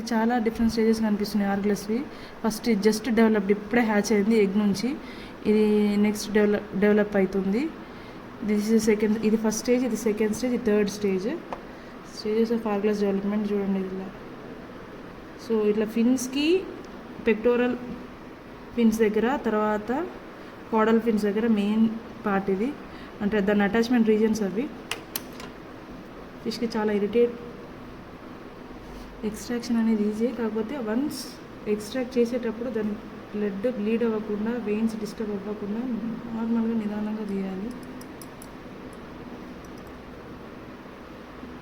మనకి చాలా different stages కనిపిస్తున్నాయి ఆర్గ్లస్వి. ఫస్ట్ జస్ట్ డెవలప్డ్, ఇప్పుడే హ్యాచ్ అయింది ఎగ్ నుంచి. ఇది నెక్స్ట్ డెవలప్ అవుతుంది. దిస్ ఇస్ సెకండ్, ఇది ఫస్ట్ స్టేజ్, ఇది సెకండ్ స్టేజ్, ఇది third stage. Stages of Argulus development చూడండి ఇలా. సో ఇట్లా ఫిన్స్కి పెక్టోరల్ ఫిన్స్ దగ్గర, తర్వాత కాడల్ ఫిన్స్ దగ్గర మెయిన్ పార్ట్ ఇది, అంటే దాని అటాచ్మెంట్ రీజన్స్ అవి. ఫిష్కి చాలా ఇరిటేట్. ఎక్స్ట్రాక్షన్ అనేది ఈజీ, కాకపోతే వన్స్ ఎక్స్ట్రాక్ట్ చేసేటప్పుడు దాని బ్లడ్ బ్లీడ్ అవ్వకుండా, వెయిన్స్ డిస్టర్బ్ అవ్వకుండా నార్మల్గా నిదానంగా తీయాలి.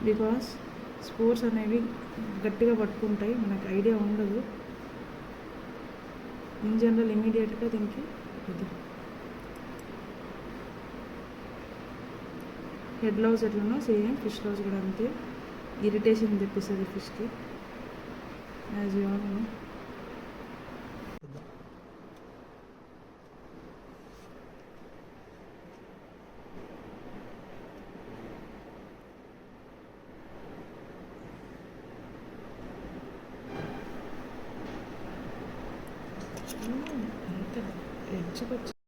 బికాస్ స్పోర్ట్స్ అనేవి గట్టిగా పట్టుకుంటాయి, మనకు ఐడియా ఉండదు. ఇన్ జనరల్ ఇమీడియట్గా దీనికి ఇది హెడ్ లవ్స్ ఎట్లనో సేమ్ ఫిష్ లవ్స్ కూడా అంతే. ఇరిటేషన్ తెప్పిస్తుంది ఫిష్కి, యాజ్ యూ ఆల్ నో. ఎంత ఎడ్జ్కి వచ్చి